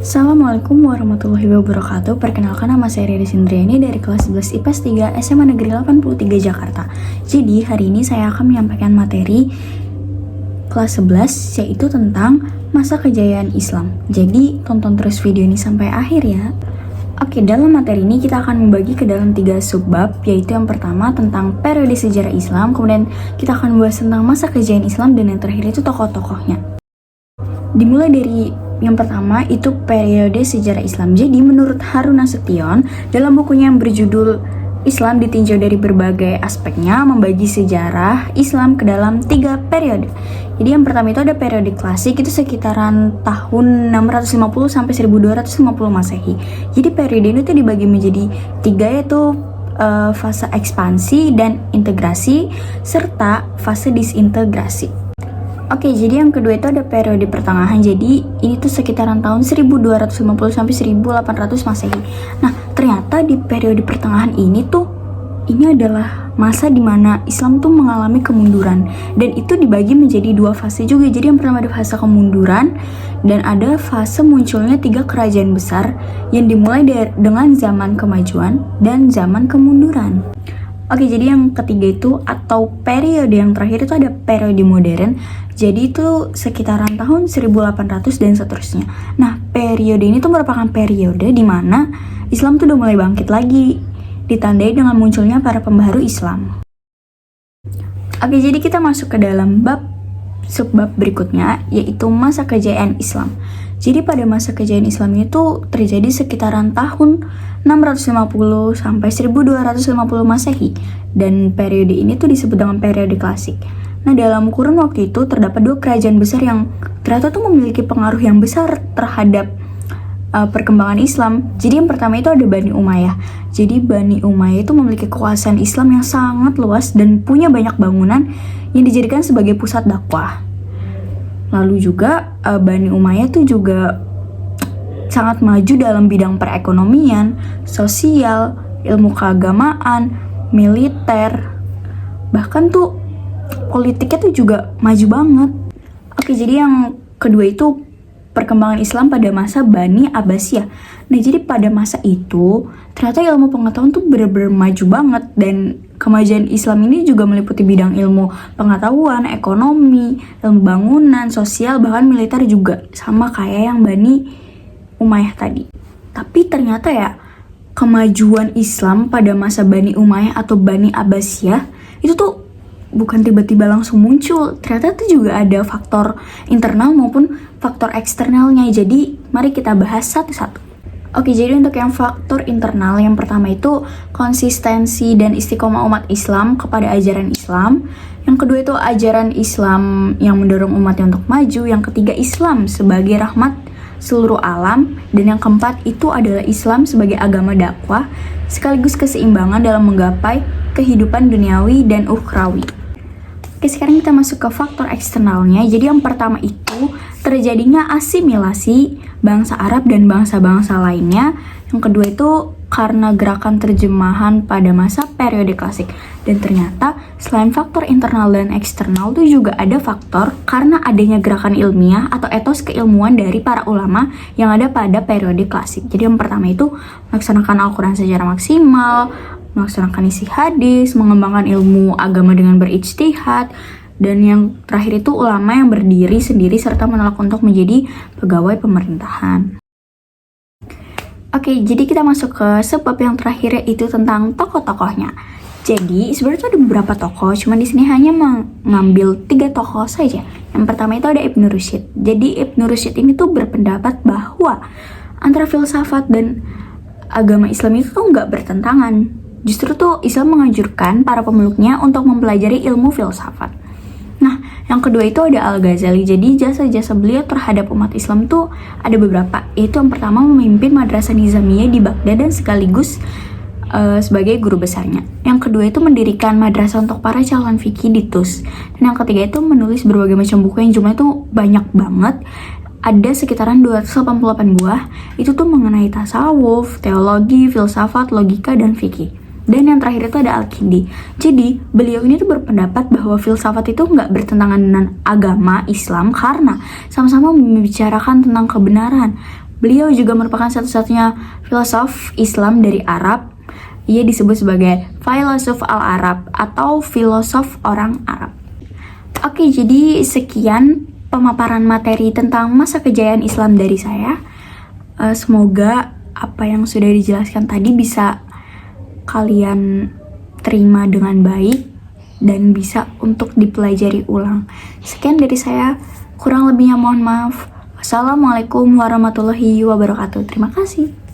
Assalamualaikum warahmatullahi wabarakatuh. Perkenalkan, nama saya Riri Sindriani dari kelas 11 IPS 3 SMA Negeri 83 Jakarta. Jadi hari ini saya akan menyampaikan materi kelas 11 yaitu tentang masa kejayaan Islam. Jadi tonton terus video ini sampai akhir ya. Oke, dalam materi ini kita akan membagi ke dalam 3 subbab, yaitu yang pertama tentang periode sejarah Islam, kemudian kita akan membahas tentang masa kejayaan Islam, dan yang terakhir itu tokoh-tokohnya. Dimulai dari yang pertama itu periode sejarah Islam. Jadi menurut Harun Nasution dalam bukunya yang berjudul Islam Ditinjau dari Berbagai Aspeknya, membagi sejarah Islam ke dalam 3 periode. Jadi yang pertama itu ada periode klasik, itu sekitaran tahun 650 sampai 1250 Masehi. Jadi periode ini tuh dibagi menjadi 3, yaitu fase ekspansi dan integrasi serta fase disintegrasi. Oke, jadi yang kedua itu ada periode pertengahan. Jadi ini tuh sekitaran tahun 1250 sampai 1800 Masehi. Nah, ternyata di periode pertengahan ini adalah masa dimana Islam tuh mengalami kemunduran, dan itu dibagi menjadi 2 fase juga. Jadi yang pertama ada fase kemunduran dan ada fase munculnya 3 kerajaan besar yang dimulai dengan zaman kemajuan dan zaman kemunduran. Oke, jadi yang ketiga itu atau periode yang terakhir itu ada periode modern. Jadi itu sekitaran tahun 1800 dan seterusnya. Nah, periode ini tuh merupakan periode di mana Islam tuh udah mulai bangkit lagi, ditandai dengan munculnya para pembaharu Islam. Oke, jadi kita masuk ke dalam subbab berikutnya, yaitu masa kejayaan Islam. Jadi pada masa kejayaan Islam itu terjadi sekitaran tahun 650 sampai 1250 Masehi, dan periode ini tuh disebut dengan periode klasik. Nah, dalam kurun waktu itu terdapat 2 kerajaan besar yang ternyata tuh memiliki pengaruh yang besar terhadap perkembangan Islam. Jadi yang pertama itu ada Bani Umayyah. Jadi Bani Umayyah itu memiliki kekuasaan Islam yang sangat luas dan punya banyak bangunan yang dijadikan sebagai pusat dakwah. Lalu juga Bani Umayyah itu juga sangat maju dalam bidang perekonomian, sosial, ilmu keagamaan, militer, bahkan tuh politiknya tuh juga maju banget. Oke, jadi yang kedua itu perkembangan Islam pada masa Bani Abbasiyah. Nah, jadi pada masa itu ternyata ilmu pengetahuan tuh benar-benar maju banget, dan kemajuan Islam ini juga meliputi bidang ilmu pengetahuan, ekonomi, ilmu bangunan, sosial, bahkan militer juga, sama kayak yang Bani Umayyah tadi. Tapi ternyata ya, kemajuan Islam pada masa Bani Umayyah atau Bani Abbasiyah itu tuh bukan tiba-tiba langsung muncul. Ternyata itu juga ada faktor internal maupun faktor eksternalnya. Jadi mari kita bahas satu-satu. Oke, jadi untuk yang faktor internal, yang pertama itu konsistensi dan istiqomah umat Islam kepada ajaran Islam. Yang kedua itu ajaran Islam yang mendorong umatnya untuk maju. Yang ketiga, Islam sebagai rahmat seluruh alam. Dan yang keempat itu adalah Islam sebagai agama dakwah sekaligus keseimbangan dalam menggapai kehidupan duniawi dan ukhrawi. Oke, sekarang kita masuk ke faktor eksternalnya. Jadi yang pertama itu terjadinya asimilasi bangsa Arab dan bangsa-bangsa lainnya. Yang kedua itu karena gerakan terjemahan pada masa periode klasik. Dan ternyata selain faktor internal dan eksternal itu juga ada faktor karena adanya gerakan ilmiah atau etos keilmuan dari para ulama yang ada pada periode klasik. Jadi yang pertama itu melaksanakan Al-Quran secara maksimal, melaksanakan isi hadis, mengembangkan ilmu agama dengan berijtihad, dan yang terakhir itu ulama yang berdiri sendiri serta menolak untuk menjadi pegawai pemerintahan. Oke, jadi kita masuk ke sebab yang terakhir, yaitu tentang tokoh-tokohnya. Jadi sebenarnya itu ada beberapa tokoh, cuman di sini hanya mengambil 3 tokoh saja. Yang pertama itu ada Ibnu Rusyid. Jadi Ibnu Rusyid ini tuh berpendapat bahwa antara filsafat dan agama Islam itu tuh nggak bertentangan. Justru tuh Islam menganjurkan para pemeluknya untuk mempelajari ilmu filsafat. Nah, yang kedua itu ada Al-Ghazali. Jadi jasa-jasa beliau terhadap umat Islam tuh ada beberapa. Yaitu yang pertama memimpin Madrasah Nizamiyah di Baghdad dan sekaligus sebagai guru besarnya. Yang kedua itu mendirikan madrasah untuk para calon fikih di Tus. Dan yang ketiga itu menulis berbagai macam buku yang jumlahnya itu banyak banget. Ada sekitaran 288 buah. Itu tuh mengenai tasawuf, teologi, filsafat, logika, dan fikih. Dan yang terakhir itu ada Al-Kindi. Jadi beliau ini tuh berpendapat bahwa filsafat itu nggak bertentangan dengan agama Islam karena sama-sama membicarakan tentang kebenaran, Beliau juga merupakan satu-satunya filosof Islam dari Arab. Ia disebut sebagai filosof al-Arab atau filosof orang Arab. Oke, jadi sekian pemaparan materi tentang masa kejayaan Islam dari saya. Semoga apa yang sudah dijelaskan tadi bisa kalian terima dengan baik dan bisa untuk dipelajari ulang. Sekian dari saya, kurang lebihnya mohon maaf. Wassalamualaikum warahmatullahi wabarakatuh. Terima kasih.